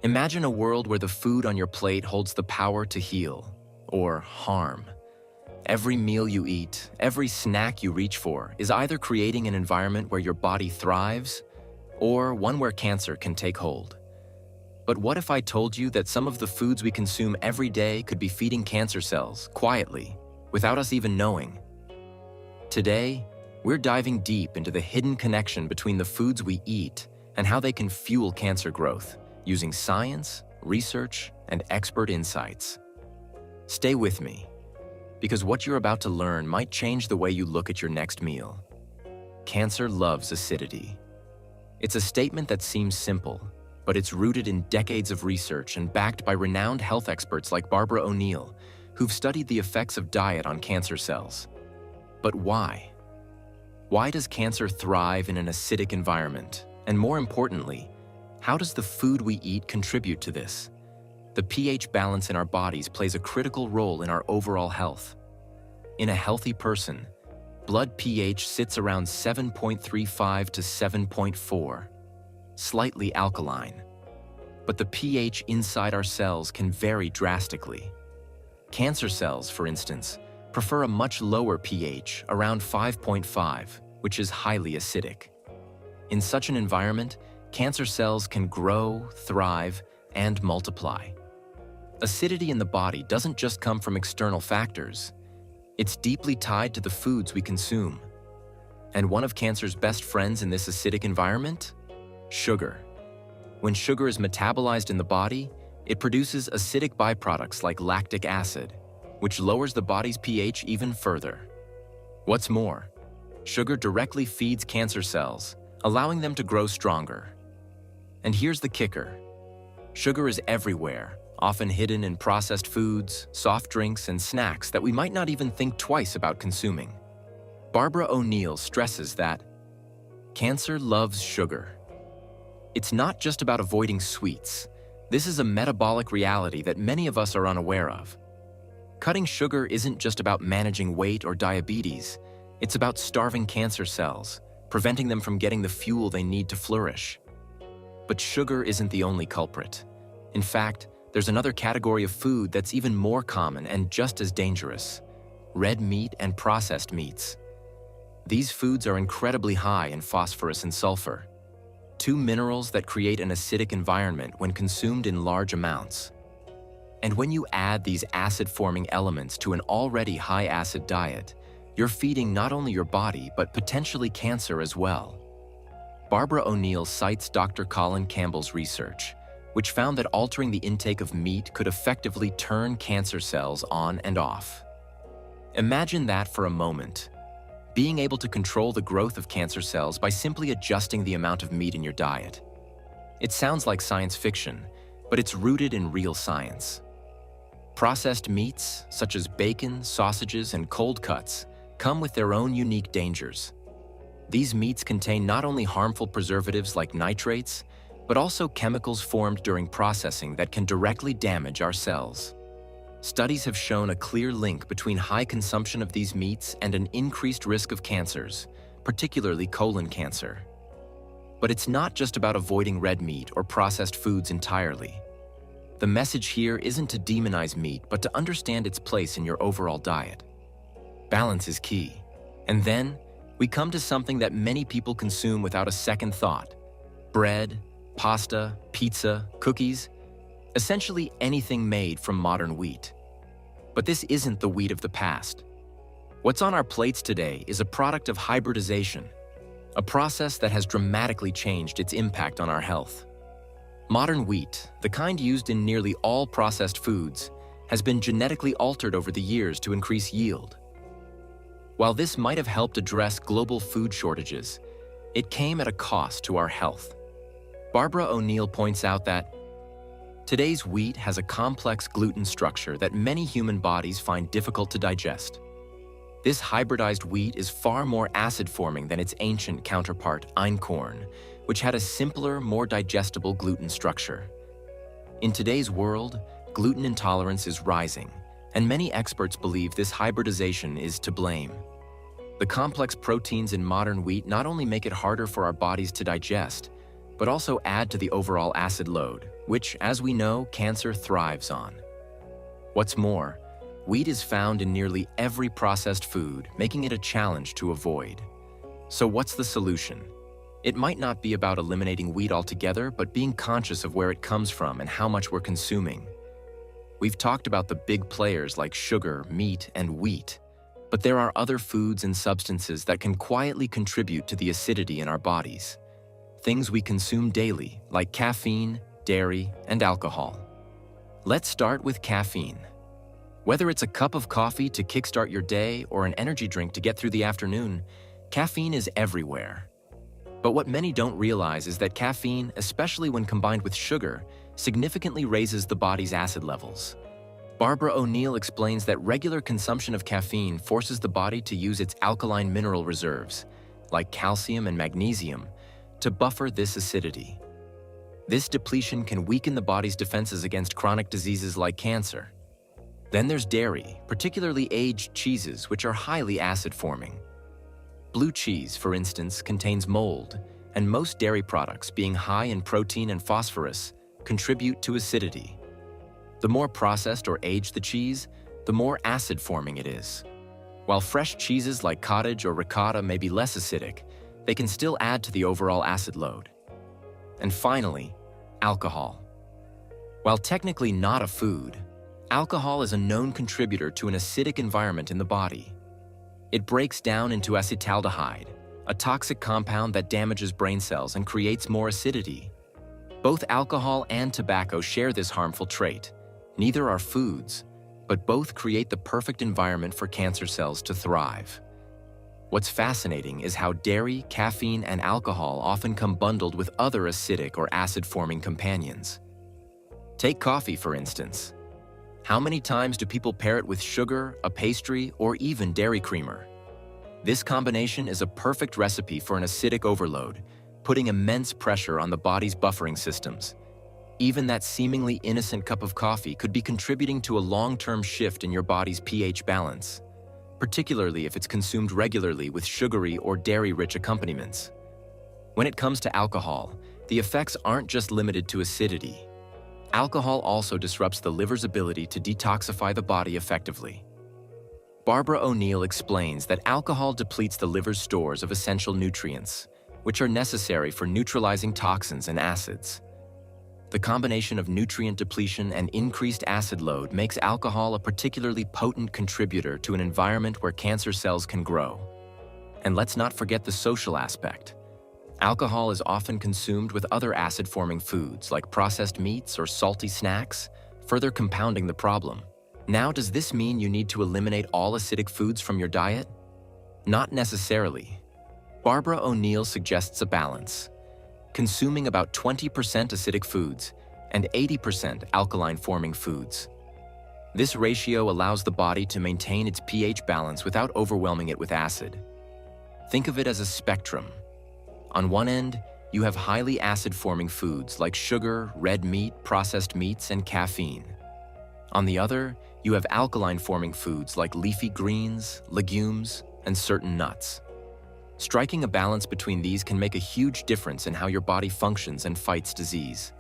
Imagine a world where the food on your plate holds the power to heal or harm. Every meal you eat, every snack you reach for, is either creating an environment where your body thrives or one where cancer can take hold. But what if I told you that some of the foods we consume every day could be feeding cancer cells quietly, without us even knowing? Today, we're diving deep into the hidden connection between the foods we eat and how they can fuel cancer growth, using science, research, and expert insights. Stay with me, because what you're about to learn might change the way you look at your next meal. Cancer loves acidity. It's a statement that seems simple, but it's rooted in decades of research and backed by renowned health experts like Barbara O'Neill, who've studied the effects of diet on cancer cells. But why? Why does cancer thrive in an acidic environment? And more importantly, how does the food we eat contribute to this? The pH balance in our bodies plays a critical role in our overall health. In a healthy person, blood pH sits around 7.35 to 7.4, slightly alkaline. But the pH inside our cells can vary drastically. Cancer cells, for instance, prefer a much lower pH, around 5.5, which is highly acidic. In such an environment, cancer cells can grow, thrive, and multiply. Acidity in the body doesn't just come from external factors. It's deeply tied to the foods we consume. And one of cancer's best friends in this acidic environment? Sugar. When sugar is metabolized in the body, it produces acidic byproducts like lactic acid, which lowers the body's pH even further. What's more, sugar directly feeds cancer cells, allowing them to grow stronger. And here's the kicker. Sugar is everywhere, often hidden in processed foods, soft drinks, and snacks that we might not even think twice about consuming. Barbara O'Neill stresses that cancer loves sugar. It's not just about avoiding sweets. This is a metabolic reality that many of us are unaware of. Cutting sugar isn't just about managing weight or diabetes. It's about starving cancer cells, preventing them from getting the fuel they need to flourish. But sugar isn't the only culprit. In fact, there's another category of food that's even more common and just as dangerous: red meat and processed meats. These foods are incredibly high in phosphorus and sulfur, two minerals that create an acidic environment when consumed in large amounts. And when you add these acid-forming elements to an already high-acid diet, you're feeding not only your body, but potentially cancer as well. Barbara O'Neill cites Dr. Colin Campbell's research, which found that altering the intake of meat could effectively turn cancer cells on and off. Imagine that for a moment. Being able to control the growth of cancer cells by simply adjusting the amount of meat in your diet. It sounds like science fiction, but it's rooted in real science. Processed meats, such as bacon, sausages, and cold cuts, come with their own unique dangers. These meats contain not only harmful preservatives like nitrates, but also chemicals formed during processing that can directly damage our cells. Studies have shown a clear link between high consumption of these meats and an increased risk of cancers, particularly colon cancer. But it's not just about avoiding red meat or processed foods entirely. The message here isn't to demonize meat, but to understand its place in your overall diet. Balance is key. And then, we come to something that many people consume without a second thought: bread, pasta, pizza, cookies, essentially anything made from modern wheat. But this isn't the wheat of the past. What's on our plates today is a product of hybridization, a process that has dramatically changed its impact on our health. Modern wheat, the kind used in nearly all processed foods, has been genetically altered over the years to increase yield. While this might have helped address global food shortages, it came at a cost to our health. Barbara O'Neill points out that today's wheat has a complex gluten structure that many human bodies find difficult to digest. This hybridized wheat is far more acid-forming than its ancient counterpart, einkorn, which had a simpler, more digestible gluten structure. In today's world, gluten intolerance is rising, and many experts believe this hybridization is to blame. The complex proteins in modern wheat not only make it harder for our bodies to digest, but also add to the overall acid load, which, as we know, cancer thrives on. What's more, wheat is found in nearly every processed food, making it a challenge to avoid. So what's the solution? It might not be about eliminating wheat altogether, but being conscious of where it comes from and how much we're consuming. We've talked about the big players like sugar, meat, and wheat, but there are other foods and substances that can quietly contribute to the acidity in our bodies. Things we consume daily, like caffeine, dairy, and alcohol. Let's start with caffeine. Whether it's a cup of coffee to kickstart your day or an energy drink to get through the afternoon, caffeine is everywhere. But what many don't realize is that caffeine, especially when combined with sugar, significantly raises the body's acid levels. Barbara O'Neill explains that regular consumption of caffeine forces the body to use its alkaline mineral reserves, like calcium and magnesium, to buffer this acidity. This depletion can weaken the body's defenses against chronic diseases like cancer. Then there's dairy, particularly aged cheeses, which are highly acid-forming. Blue cheese, for instance, contains mold, and most dairy products, being high in protein and phosphorus, contribute to acidity. The more processed or aged the cheese, the more acid-forming it is. While fresh cheeses like cottage or ricotta may be less acidic, they can still add to the overall acid load. And finally, alcohol. While technically not a food, alcohol is a known contributor to an acidic environment in the body. It breaks down into acetaldehyde, a toxic compound that damages brain cells and creates more acidity. Both alcohol and tobacco share this harmful trait. Neither are foods, but both create the perfect environment for cancer cells to thrive. What's fascinating is how dairy, caffeine, and alcohol often come bundled with other acidic or acid-forming companions. Take coffee, for instance. How many times do people pair it with sugar, a pastry, or even dairy creamer? This combination is a perfect recipe for an acidic overload, putting immense pressure on the body's buffering systems. Even that seemingly innocent cup of coffee could be contributing to a long-term shift in your body's pH balance, particularly if it's consumed regularly with sugary or dairy-rich accompaniments. When it comes to alcohol, the effects aren't just limited to acidity. Alcohol also disrupts the liver's ability to detoxify the body effectively. Barbara O'Neill explains that alcohol depletes the liver's stores of essential nutrients, which are necessary for neutralizing toxins and acids. The combination of nutrient depletion and increased acid load makes alcohol a particularly potent contributor to an environment where cancer cells can grow. And let's not forget the social aspect. Alcohol is often consumed with other acid-forming foods like processed meats or salty snacks, further compounding the problem. Now, does this mean you need to eliminate all acidic foods from your diet? Not necessarily. Barbara O'Neill suggests a balance, consuming about 20% acidic foods and 80% alkaline-forming foods. This ratio allows the body to maintain its pH balance without overwhelming it with acid. Think of it as a spectrum. On one end, you have highly acid-forming foods like sugar, red meat, processed meats, and caffeine. On the other, you have alkaline-forming foods like leafy greens, legumes, and certain nuts. Striking a balance between these can make a huge difference in how your body functions and fights disease.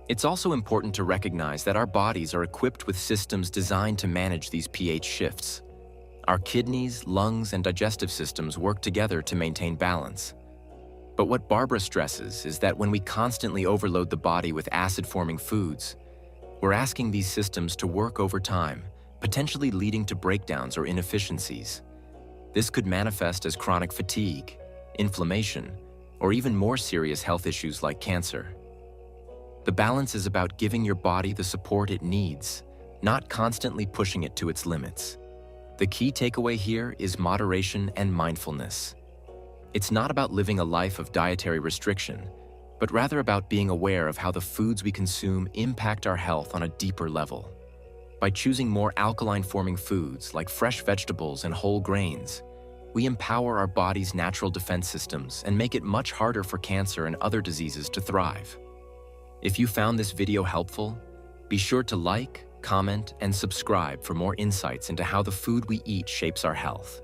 It's also important to recognize that our bodies are equipped with systems designed to manage these pH shifts. Our kidneys, lungs, and digestive systems work together to maintain balance. But what Barbara stresses is that when we constantly overload the body with acid-forming foods, we're asking these systems to work over time, potentially leading to breakdowns or inefficiencies. This could manifest as chronic fatigue, inflammation, or even more serious health issues like cancer. The balance is about giving your body the support it needs, not constantly pushing it to its limits. The key takeaway here is moderation and mindfulness. It's not about living a life of dietary restriction, but rather about being aware of how the foods we consume impact our health on a deeper level. By choosing more alkaline-forming foods like fresh vegetables and whole grains, we empower our body's natural defense systems and make it much harder for cancer and other diseases to thrive. If you found this video helpful, be sure to like, comment, and subscribe for more insights into how the food we eat shapes our health.